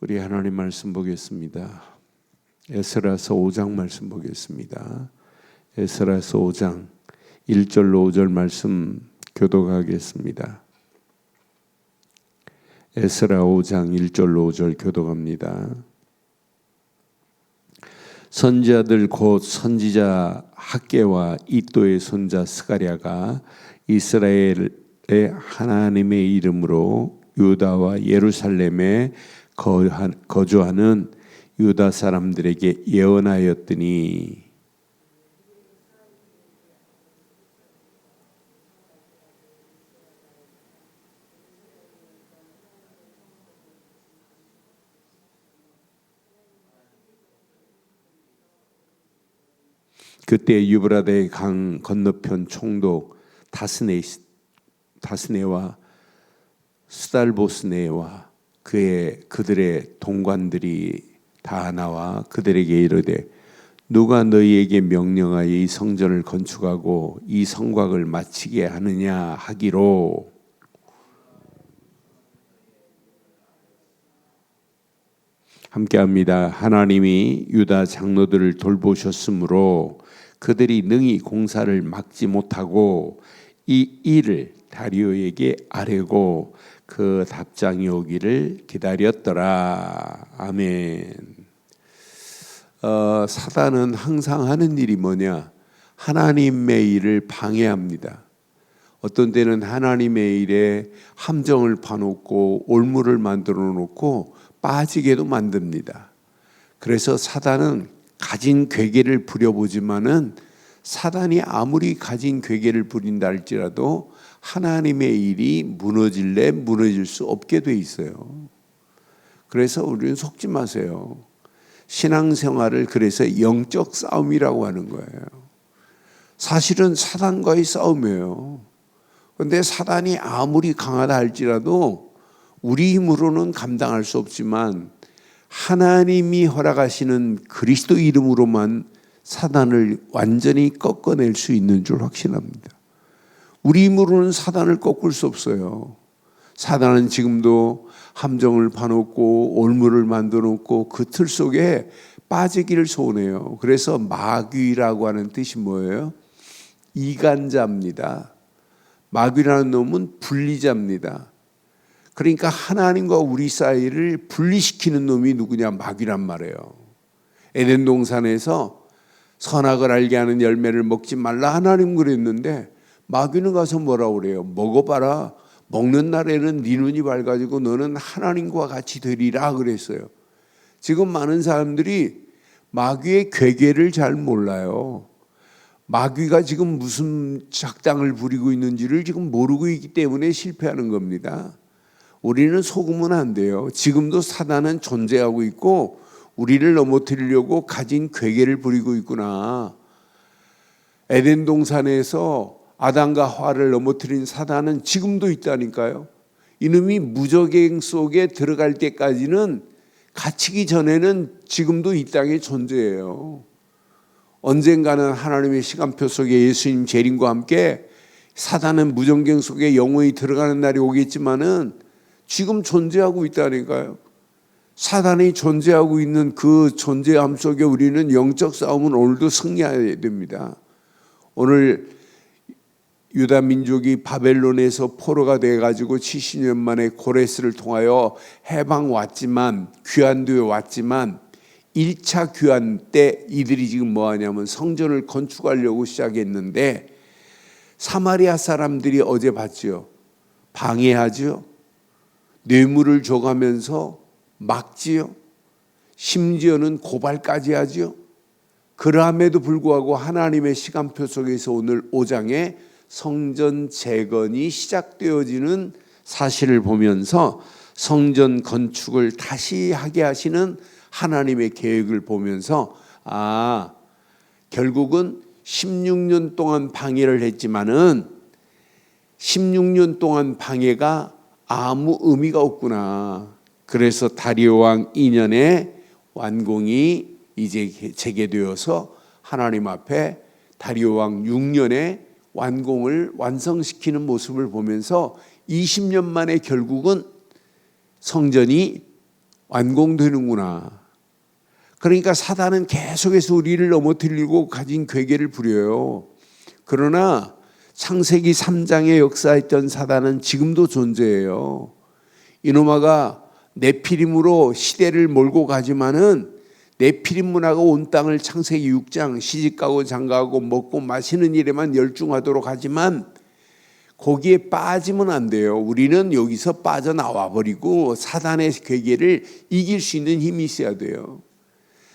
우리 하나님 말씀 보겠습니다. 에스라서 5장 말씀 보겠습니다. 에스라서 5장 1절로 5절 말씀 교독하겠습니다. 에스라 5장 1절로 5절 교독합니다. 선지자들 곧 선지자 학개와 이도의 손자 스가랴가 이스라엘의 하나님의 이름으로 유다와 예루살렘에 거주하는 유다 사람들에게 예언하였더니 그때 유브라데 강 건너편 총독 다스네와 스달보스네와 그들의 동관들이 다 나와 그들에게 이르되 누가 너희에게 명령하여 이 성전을 건축하고 이 성곽을 마치게 하느냐 하기로 함께합니다. 하나님이 유다 장로들을 돌보셨으므로 그들이 능히 공사를 막지 못하고 이 일을 다리오에게 아뢰고 그 답장이 오기를 기다렸더라. 아멘. 사단은 항상 하는 일이 뭐냐? 하나님의 일을 방해합니다. 어떤 때는 하나님의 일에 함정을 파놓고 올무를 만들어 놓고 빠지게도 만듭니다. 그래서 사단은 가진 괴계를 부려보지만은 사단이 아무리 가진 괴계를 부린다 할지라도 하나님의 일이 무너질 수 없게 돼 있어요. 그래서 우리는 속지 마세요. 신앙생활을 그래서 영적 싸움이라고 하는 거예요. 사실은 사단과의 싸움이에요. 그런데 사단이 아무리 강하다 할지라도 우리 힘으로는 감당할 수 없지만 하나님이 허락하시는 그리스도 이름으로만 사단을 완전히 꺾어낼 수 있는 줄 확신합니다. 우리 힘으로는 사단을 꺾을 수 없어요. 사단은 지금도 함정을 파놓고 올무를 만들어 놓고 그 틀 속에 빠지기를 소원해요. 그래서 마귀라고 하는 뜻이 뭐예요? 이간자입니다. 마귀라는 놈은 분리자입니다. 그러니까 하나님과 우리 사이를 분리시키는 놈이 누구냐? 마귀란 말이에요. 에덴 동산에서 선악을 알게 하는 열매를 먹지 말라 하나님 그랬는데 마귀는 가서 뭐라고 그래요? 먹어봐라. 먹는 날에는 네 눈이 밝아지고 너는 하나님과 같이 되리라 그랬어요. 지금 많은 사람들이 마귀의 괴계를 잘 몰라요. 마귀가 지금 무슨 작당을 부리고 있는지를 지금 모르고 있기 때문에 실패하는 겁니다. 우리는 속으면 안 돼요. 지금도 사단은 존재하고 있고 우리를 넘어뜨리려고 가진 괴계를 부리고 있구나. 에덴 동산에서 아담과 하와를 넘어뜨린 사단은 지금도 있다니까요. 이놈이 무저갱 속에 들어갈 때까지는 갇히기 전에는 지금도 이 땅에 존재해요. 언젠가는 하나님의 시간표 속에 예수님 재림과 함께 사단은 무저갱 속에 영원히 들어가는 날이 오겠지만은 지금 존재하고 있다니까요. 사단이 존재하고 있는 그 존재함 속에 우리는 영적 싸움은 오늘도 승리해야 됩니다. 오늘 유다 민족이 바벨론에서 포로가 돼가지고 70년 만에 고레스를 통하여 해방 왔지만 귀환되어 왔지만 1차 귀환 때 이들이 지금 뭐하냐면 성전을 건축하려고 시작했는데 사마리아 사람들이 어제 봤죠. 방해하죠. 뇌물을 줘가면서 막지요. 심지어는 고발까지 하죠. 그럼에도 불구하고 하나님의 시간표 속에서 오늘 5장에 성전 재건이 시작되어지는 사실을 보면서 성전 건축을 다시 하게 하시는 하나님의 계획을 보면서 결국은 16년 동안 방해를 했지만은 16년 동안 방해가 아무 의미가 없구나. 그래서 다리오 왕 2년에 완공이 이제 재개되어서 하나님 앞에 다리오 왕 6년에 완공을 완성시키는 모습을 보면서 20년 만에 결국은 성전이 완공되는구나. 그러니까 사단은 계속해서 우리를 넘어뜨리고 가진 괴계를 부려요. 그러나 창세기 3장에 역사했던 사단은 지금도 존재해요. 이노마가 네피림으로 시대를 몰고 가지만은 네피림 문화가 온 땅을 창세기 6장 시집가고 장가가고 먹고 마시는 일에만 열중하도록 하지만 거기에 빠지면 안 돼요. 우리는 여기서 빠져나와 버리고 사단의 괴계를 이길 수 있는 힘이 있어야 돼요.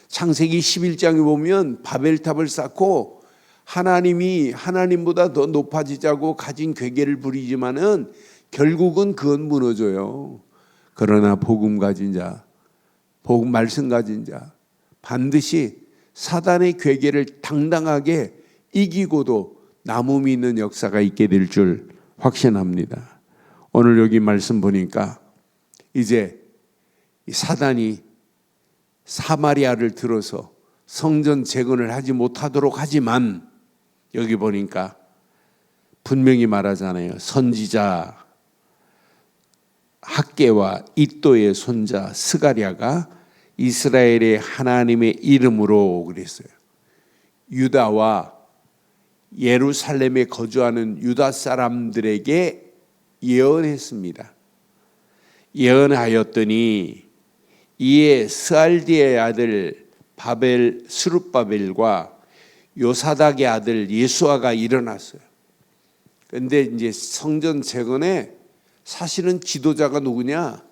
창세기 11장에 보면 바벨탑을 쌓고 하나님이 하나님보다 더 높아지자고 가진 괴계를 부리지만은 결국은 그건 무너져요. 그러나 복음 가진 자, 복음 말씀 가진 자 반드시 사단의 괴계를 당당하게 이기고도 남음이 있는 역사가 있게 될 줄 확신합니다. 오늘 여기 말씀 보니까 이제 사단이 사마리아를 들어서 성전 재건을 하지 못하도록 하지만 여기 보니까 분명히 말하잖아요. 선지자 학개와 이또의 손자 스가랴가 이스라엘의 하나님의 이름으로 그랬어요. 유다와 예루살렘에 거주하는 유다 사람들에게 예언했습니다. 예언하였더니 이에 스알디의 아들 바벨 스룹바벨과 요사닥의 아들 예수아가 일어났어요. 그런데 이제 성전 재건에 사실은 지도자가 누구냐?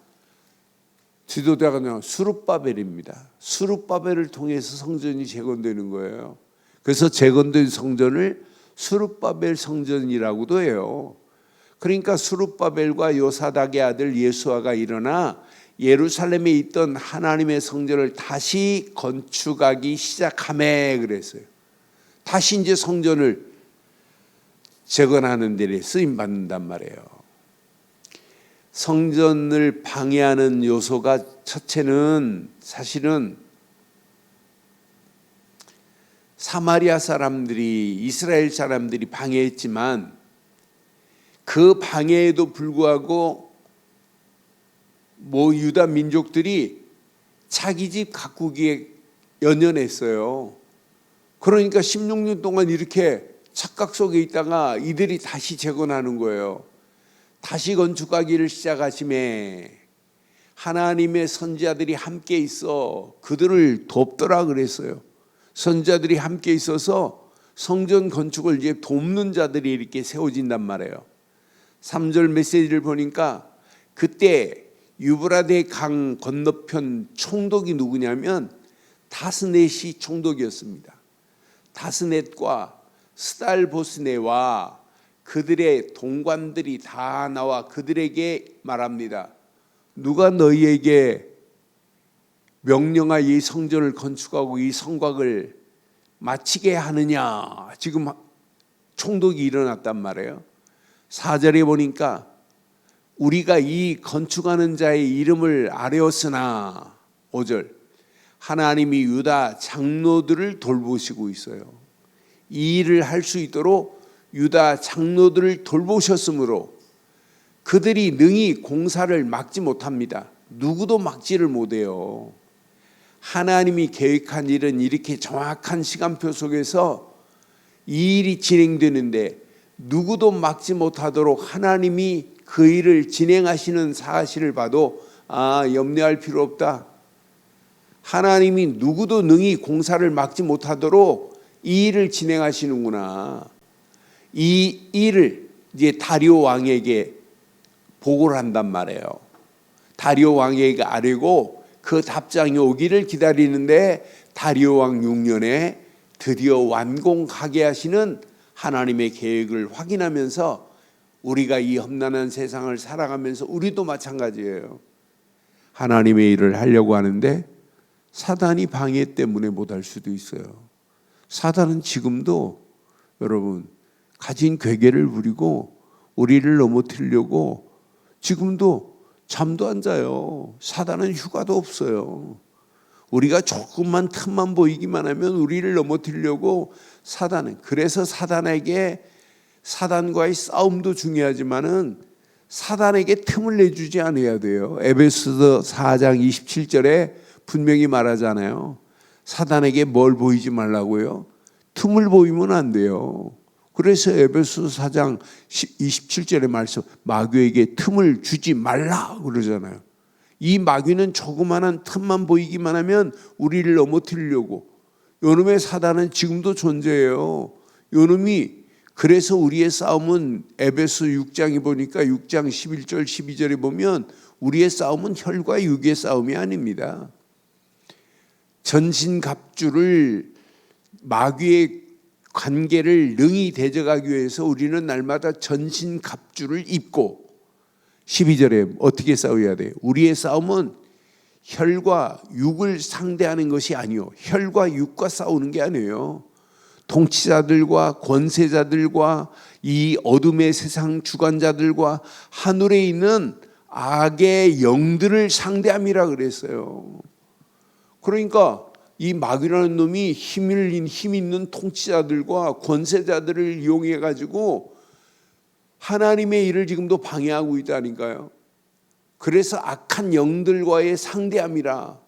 지도자가 스룹바벨입니다. 스룹바벨을 통해서 성전이 재건되는 거예요. 그래서 재건된 성전을 스룹바벨 성전이라고도 해요. 그러니까 스룹바벨과 요사닥의 아들 예수아가 일어나 예루살렘에 있던 하나님의 성전을 다시 건축하기 시작하매 그랬어요. 다시 이제 성전을 재건하는 데 쓰임 받는단 말이에요. 성전을 방해하는 요소가 첫째는 사실은 사마리아 사람들이 이스라엘 사람들이 방해했지만 그 방해에도 불구하고 유다 민족들이 자기 집 가꾸기에 연연했어요. 그러니까 16년 동안 이렇게 착각 속에 있다가 이들이 다시 재건하는 거예요. 다시 건축하기를 시작하심에 하나님의 선지자들이 함께 있어 그들을 돕더라 그랬어요. 선지자들이 함께 있어서 성전 건축을 이제 돕는 자들이 이렇게 세워진단 말이에요. 3절 메시지를 보니까 그때 유브라데 강 건너편 총독이 누구냐면 다스넷이 총독이었습니다. 다스넷과 스달보스네와 그들의 동관들이 다 나와 그들에게 말합니다. 누가 너희에게 명령하 이 성전을 건축하고 이 성곽을 마치게 하느냐. 지금 총독이 일어났단 말이에요. 4절에 보니까 우리가 이 건축하는 자의 이름을 아뢰었으나 5절 하나님이 유다 장로들을 돌보시고 있어요. 이 일을 할 수 있도록 유다 장로들을 돌보셨으므로 그들이 능히 공사를 막지 못합니다. 누구도 막지를 못해요. 하나님이 계획한 일은 이렇게 정확한 시간표 속에서 이 일이 진행되는데 누구도 막지 못하도록 하나님이 그 일을 진행하시는 사실을 봐도 염려할 필요 없다. 하나님이 누구도 능히 공사를 막지 못하도록 이 일을 진행하시는구나. 이 일을 이제 다리오 왕에게 보고를 한단 말이에요. 다리오 왕에게 아뢰고 그 답장이 오기를 기다리는데 다리오 왕 6년에 드디어 완공하게 하시는 하나님의 계획을 확인하면서 우리가 이 험난한 세상을 살아가면서 우리도 마찬가지예요. 하나님의 일을 하려고 하는데 사단이 방해 때문에 못할 수도 있어요. 사단은 지금도 여러분 가진 괴계를 부리고 우리를 넘어뜨리려고 지금도 잠도 안 자요. 사단은 휴가도 없어요. 우리가 조금만 틈만 보이기만 하면 우리를 넘어뜨리려고 사단은, 그래서 사단에게 사단과의 싸움도 중요하지만은 사단에게 틈을 내주지 않아야 돼요. 에베소서 4장 27절에 분명히 말하잖아요. 사단에게 뭘 보이지 말라고요? 틈을 보이면 안 돼요. 그래서 에베소서 4장 27절의 말씀, 마귀에게 틈을 주지 말라 그러잖아요. 이 마귀는 조그마한 틈만 보이기만 하면 우리를 넘어뜨리려고. 요놈의 사단은 지금도 존재해요. 요놈이, 그래서 우리의 싸움은 에베소 6장에 보니까 6장 11절 12절에 보면 우리의 싸움은 혈과 육의 싸움이 아닙니다. 전신갑주를, 마귀의 관계를 능히 대적하기 위해서 우리는 날마다 전신갑주를 입고, 12절에 어떻게 싸워야 돼요? 우리의 싸움은 혈과 육을 상대하는 것이 아니요, 혈과 육과 싸우는 게 아니에요. 통치자들과 권세자들과 이 어둠의 세상 주관자들과 하늘에 있는 악의 영들을 상대함이라 그랬어요. 그러니까 이 마귀라는 놈이 힘 있는 통치자들과 권세자들을 이용해 가지고 하나님의 일을 지금도 방해하고 있다니까요. 그래서 악한 영들과의 상대함이라.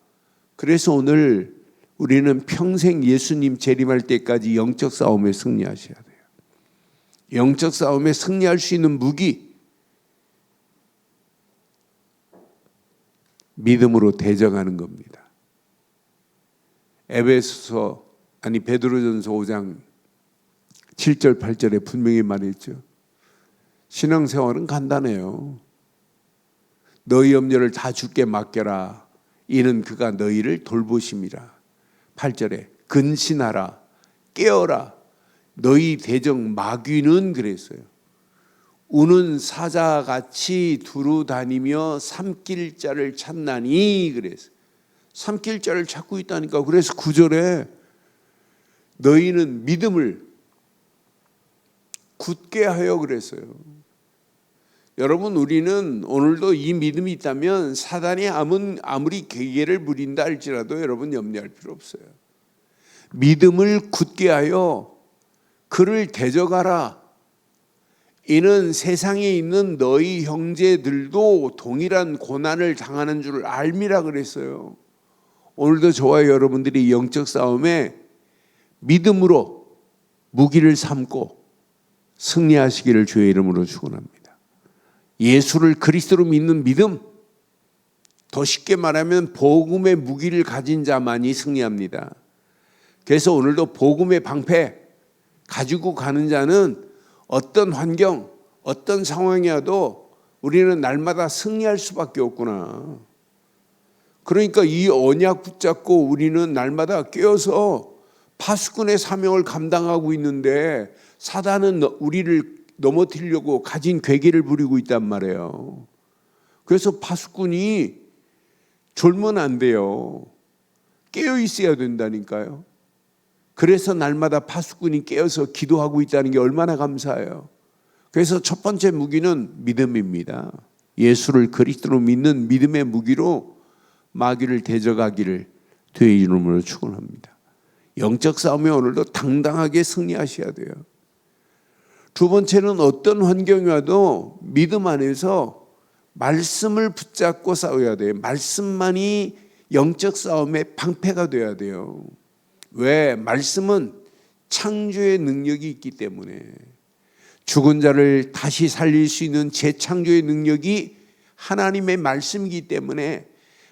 그래서 오늘 우리는 평생 예수님 재림할 때까지 영적 싸움에 승리하셔야 돼요. 영적 싸움에 승리할 수 있는 무기, 믿음으로 대적하는 겁니다. 베드로전서 5장 7절 8절에 분명히 말했죠. 신앙생활은 간단해요. 너희 염려를 다 주께 맡겨라. 이는 그가 너희를 돌보심이라. 8절에 근신하라, 깨어라. 너희 대적 마귀는 그랬어요. 우는 사자같이 두루 다니며 삼킬 자를 찾나니 그랬어요. 삼킬 자를 찾고 있다니까. 그래서 9절에 너희는 믿음을 굳게 하여 그랬어요. 여러분, 우리는 오늘도 이 믿음이 있다면 사단이 아무리 계계를 부린다 할지라도 여러분 염려할 필요 없어요. 믿음을 굳게 하여 그를 대적하라. 이는 세상에 있는 너희 형제들도 동일한 고난을 당하는 줄 알미라 그랬어요. 오늘도 저와 여러분들이 영적 싸움에 믿음으로 무기를 삼고 승리하시기를 주의 이름으로 축원합니다. 예수를 그리스도로 믿는 믿음, 더 쉽게 말하면 복음의 무기를 가진 자만이 승리합니다. 그래서 오늘도 복음의 방패 가지고 가는 자는 어떤 환경, 어떤 상황이어도 우리는 날마다 승리할 수밖에 없구나. 그러니까 이 언약 붙잡고 우리는 날마다 깨어서 파수꾼의 사명을 감당하고 있는데 사단은 우리를 넘어뜨리려고 가진 괴계를 부리고 있단 말이에요. 그래서 파수꾼이 졸면 안 돼요. 깨어 있어야 된다니까요. 그래서 날마다 파수꾼이 깨어서 기도하고 있다는 게 얼마나 감사해요. 그래서 첫 번째 무기는 믿음입니다. 예수를 그리스도로 믿는 믿음의 무기로 마귀를 대적하기를 주의 이름으로 축원합니다. 영적 싸움에 오늘도 당당하게 승리하셔야 돼요. 두 번째는 어떤 환경이 와도 믿음 안에서 말씀을 붙잡고 싸워야 돼요. 말씀만이 영적 싸움의 방패가 돼야 돼요. 왜? 말씀은 창조의 능력이 있기 때문에. 죽은 자를 다시 살릴 수 있는 재창조의 능력이 하나님의 말씀이기 때문에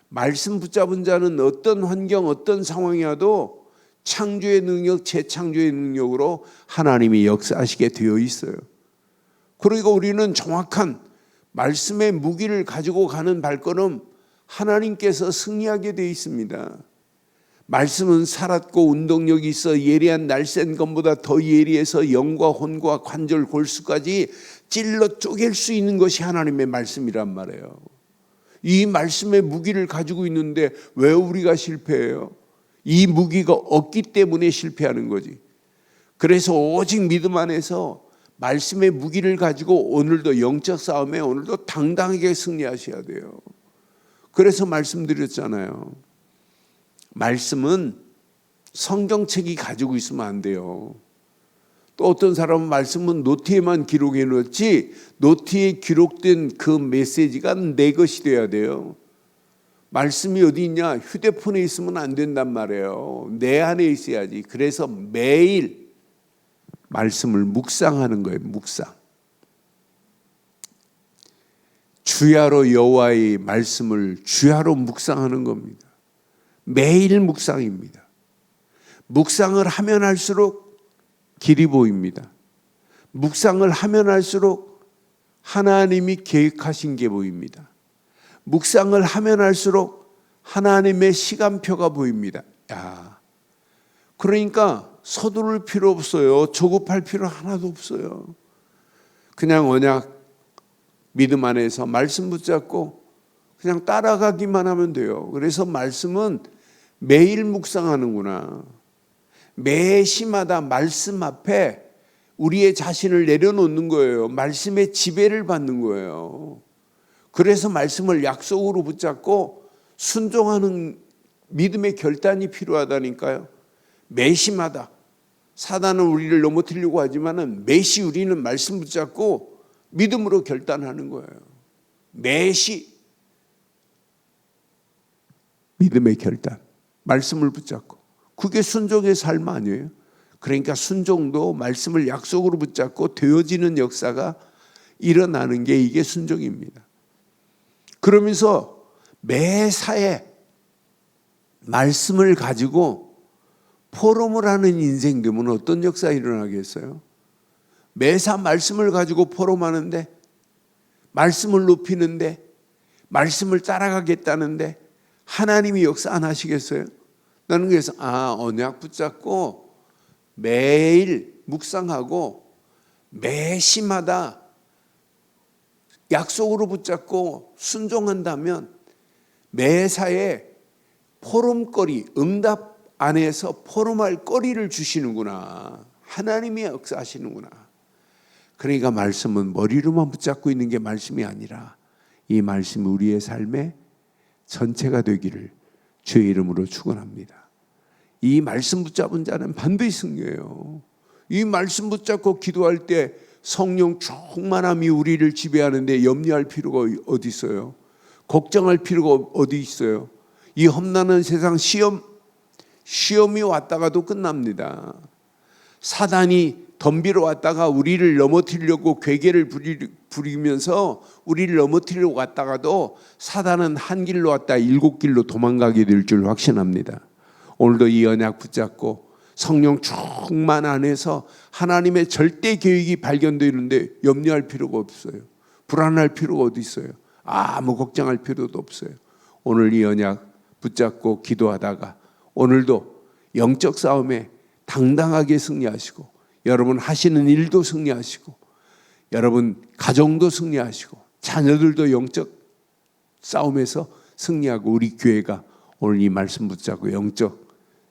말씀 붙잡은 자는 어떤 환경, 어떤 상황이 와도 창조의 능력, 재창조의 능력으로 하나님이 역사하시게 되어 있어요. 그러니까 우리는 정확한 말씀의 무기를 가지고 가는 발걸음, 하나님께서 승리하게 되어 있습니다. 말씀은 살았고 운동력이 있어 예리한 날쌘 검보다 더 예리해서 영과 혼과 관절 골수까지 찔러 쪼갤 수 있는 것이 하나님의 말씀이란 말이에요. 이 말씀의 무기를 가지고 있는데 왜 우리가 실패해요? 이 무기가 없기 때문에 실패하는 거지. 그래서 오직 믿음 안에서 말씀의 무기를 가지고 오늘도 영적 싸움에 오늘도 당당하게 승리하셔야 돼요. 그래서 말씀드렸잖아요. 말씀은 성경책이 가지고 있으면 안 돼요. 또 어떤 사람은 말씀은 노트에만 기록해 놓지 노트에 기록된 그 메시지가 내 것이 돼야 돼요. 말씀이 어디 있냐? 휴대폰에 있으면 안 된단 말이에요. 내 안에 있어야지. 그래서 매일 말씀을 묵상하는 거예요. 묵상. 주야로 여호와의 말씀을 주야로 묵상하는 겁니다. 매일 묵상입니다. 묵상을 하면 할수록 길이 보입니다. 묵상을 하면 할수록 하나님이 계획하신 게 보입니다. 묵상을 하면 할수록 하나님의 시간표가 보입니다. 그러니까 서두를 필요 없어요. 조급할 필요 하나도 없어요. 그냥 언약 믿음 안에서 말씀 붙잡고 그냥 따라가기만 하면 돼요. 그래서 말씀은 매일 묵상하는구나. 매 시마다 말씀 앞에 우리의 자신을 내려놓는 거예요. 말씀의 지배를 받는 거예요. 그래서 말씀을 약속으로 붙잡고 순종하는 믿음의 결단이 필요하다니까요. 매시마다 사단은 우리를 넘어뜨리려고 하지만은 매시 우리는 말씀 붙잡고 믿음으로 결단하는 거예요. 매시 믿음의 결단, 말씀을 붙잡고 그게 순종의 삶 아니에요? 그러니까 순종도 말씀을 약속으로 붙잡고 되어지는 역사가 일어나는 게 이게 순종입니다. 그러면서 매사에 말씀을 가지고 포럼을 하는 인생 되면 어떤 역사가 일어나겠어요? 매사 말씀을 가지고 포럼하는데, 말씀을 높이는데, 말씀을 따라가겠다는데 하나님이 역사 안 하시겠어요? 나는 그래서 언약 붙잡고 매일 묵상하고 매시마다 약속으로 붙잡고 순종한다면 매사에 포럼거리, 응답 안에서 포럼할 거리를 주시는구나. 하나님이 역사하시는구나. 그러니까 말씀은 머리로만 붙잡고 있는 게 말씀이 아니라 이 말씀이 우리의 삶의 전체가 되기를 주의 이름으로 축원합니다. 이 말씀 붙잡은 자는 반드시 승리해요. 이 말씀 붙잡고 기도할 때 성령 충만함이 우리를 지배하는데 염려할 필요가 어디 있어요? 걱정할 필요가 어디 있어요? 이 험난한 세상 시험이 왔다가도 끝납니다. 사단이 덤비러 왔다가 우리를 넘어뜨리려고 괴계를 부리면서 우리를 넘어뜨리려고 왔다가도 사단은 한 길로 왔다 7길로 도망가게 될 줄 확신합니다. 오늘도 이 언약 붙잡고 성령 충만 안에서 하나님의 절대 계획이 발견되는데 염려할 필요가 없어요. 불안할 필요가 어디 있어요? 아무 걱정할 필요도 없어요. 오늘 이 언약 붙잡고 기도하다가 오늘도 영적 싸움에 당당하게 승리하시고 여러분 하시는 일도 승리하시고 여러분 가정도 승리하시고 자녀들도 영적 싸움에서 승리하고 우리 교회가 오늘 이 말씀 붙잡고 영적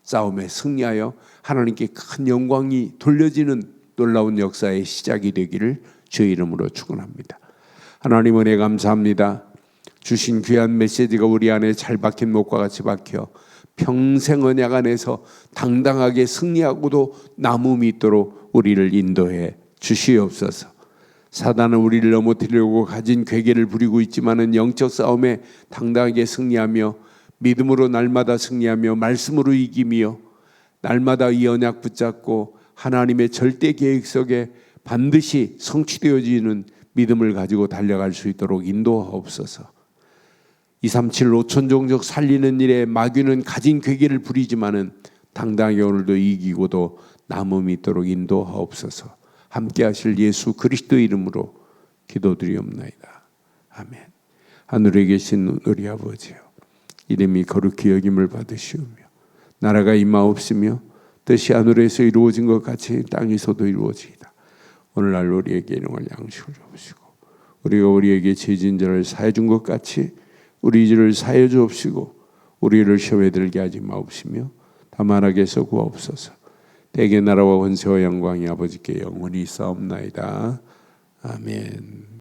싸움에 승리하여 하나님께 큰 영광이 돌려지는 놀라운 역사의 시작이 되기를 주의 이름으로 축원합니다. 하나님 은혜 감사합니다. 주신 귀한 메시지가 우리 안에 잘 박힌 목과 같이 박혀 평생 언약 안에서 당당하게 승리하고도 남음이 있도록 우리를 인도해 주시옵소서. 사단은 우리를 넘어뜨리려고 가진 괴계를 부리고 있지만은 영적 싸움에 당당하게 승리하며 믿음으로 날마다 승리하며 말씀으로 이기며 날마다 이 언약 붙잡고 하나님의 절대 계획 속에 반드시 성취되어지는 믿음을 가지고 달려갈 수 있도록 인도하옵소서. 237 5천 종족 살리는 일에 마귀는 가진 괴계를 부리지만은 당당하게 오늘도 이기고도 남음이 있도록 인도하옵소서. 함께 하실 예수 그리스도 이름으로 기도드리옵나이다. 아멘. 하늘에 계신 우리 아버지여, 이름이 거룩히 여김을 받으시오며 나라가 임하옵시며 뜻이 하늘에서 이루어진 것 같이 땅에서도 이루어지이다. 오늘날 우리에게 일용할 양식을 주옵시고 우리가 우리에게 죄진 자를 사해 준 것 같이 우리 죄를 사해 주옵시고 우리를 시험에 들게 하지 마옵시며 다만 악에서 구하옵소서. 대개 나라와 권세와 영광이 아버지께 영원히 있사옵나이다. 아멘.